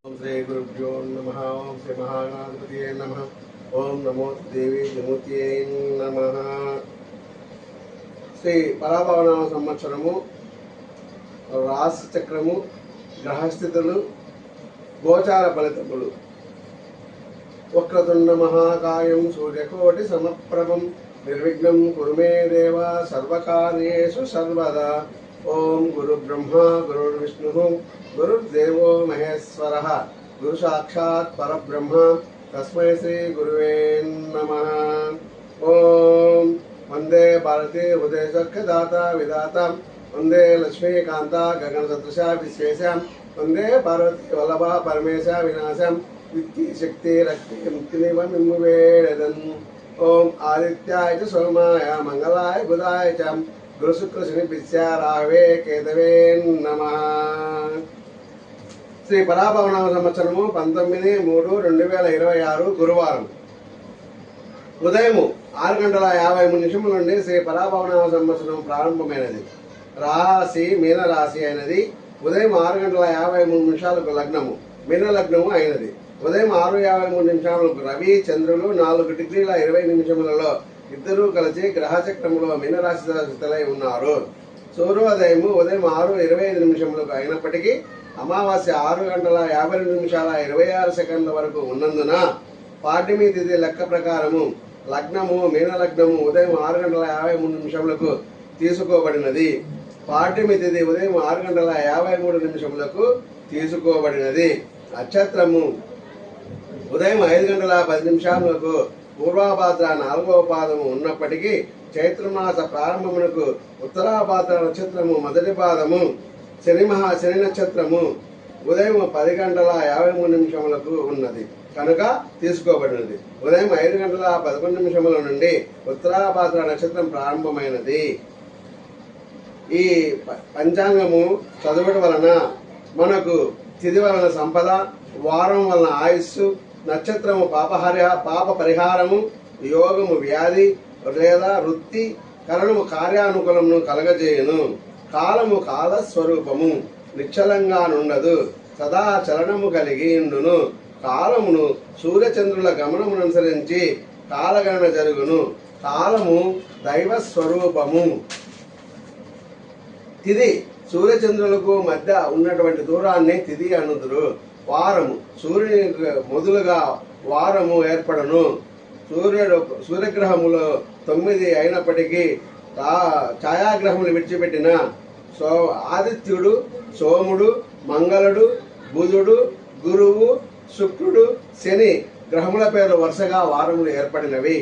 ओम श्री गुरुभ्यो नमः। ओम श्री महागणपतये नमः। ओम नमो देवी विमुक्तये नमः। శ్రీ పరాభవనామ సంవత్సరము రాశి చక్రము గ్రహస్థితులు గోచార ఫలితములు. వక్రతుండ మహాకాయం సూర్యకోటి సమప్రభం నిర్విఘ్నం కురు మే దేవ సర్వకార్యేషు సర్వదా. ఓం గురు బ్రహ్మ గురు విష్ణు గురుర్దేవో మహేశ్వరః గురు సాక్షాత్ పరబ్రహ్మ తస్మై శ్రీ గురువే నమః. ఓం వందే భారతి హృదయసఖ్యదాత విధాత వందే లక్ష్మీకాంత గగన సదృశ విశ్వేశం వందే పార్వతీ వల్లభ పరమేశ వినాశం విద్యా శక్తి రక్తి ముక్తినివేదన్. ఓం ఆదిత్యాయ చ సోమాయ మంగళాయ బుధాయ చ గురు శుక్ర శని రాహవే కేతవే నమః. శ్రీ పరాభవనామ సంవత్సరము 19/3/2026 గురువారం ఉదయం 6:53 నుండి శ్రీ పరాభవనామ సంవత్సరం ప్రారంభమైనది. రాశి మీన రాశి అయినది. ఉదయం 6:53 లగ్నము మీన లగ్నము అయినది. ఉదయం 6:53 రవి చంద్రులు 4 డిగ్రీల 20 నిమిషములలో ఇద్దరూ కలిసి గ్రహచక్రములో మీనరాశి స్థితులై ఉన్నారు. సూర్యోదయం ఉదయం 6:25 అయినప్పటికీ అమావాస్య 6:52 వరకు ఉన్నందున పాడ్యమి తిథి లెక్క ప్రకారము లగ్నము మీన లగ్నము ఉదయం 6:53 తీసుకోబడినది. పాడ్యమి తిథి ఉదయం 6:53 తీసుకోబడినది. నక్షత్రము ఉదయం 5:10 పూర్వాభాద్ర 4వ పాదము ఉన్నప్పటికీ చైత్రమాస ప్రారంభమునకు ఉత్తరాభాద్ర నక్షత్రము మొదటి పాదము శని నక్షత్రము ఉదయం 10:53 ఉన్నది కనుక తీసుకోబడినది. ఉదయం 5:11 నుండి ఉత్తరాభాద్ర నక్షత్రం ప్రారంభమైనది. ఈ పంచాంగము చదువుట వలన మనకు తిథి వలన సంపద, వారం వలన ఆయుస్సు, నక్షత్రము పాప పరిహారము, యోగము వ్యాధి లేదా వృత్తి, కరణము కార్యానుకూలమును కలగజేయును. కాలము కాల స్వరూపము నిశ్చలంగా నుండదు, సదా చలనము కలిగి ఉండును. కాలమును సూర్యచంద్రుల గమనమును అనుసరించి కాలగణన జరుగును. కాలము దైవ స్వరూపము. తిథి సూర్యచంద్రులకు మధ్య ఉన్నటువంటి దూరాన్ని తిథి అనుదురు. వారము సూర్యుని మొదలుగా వారము ఏర్పడను. సూర్యగ్రహములు 9 అయినప్పటికీ ఛాయాగ్రహములు విడిచిపెట్టిన ఆదిత్యుడు, సోముడు, మంగళుడు, బుధుడు, గురువు, శుక్రుడు, శని గ్రహముల పేరు వరుసగా వారములు ఏర్పడినవి.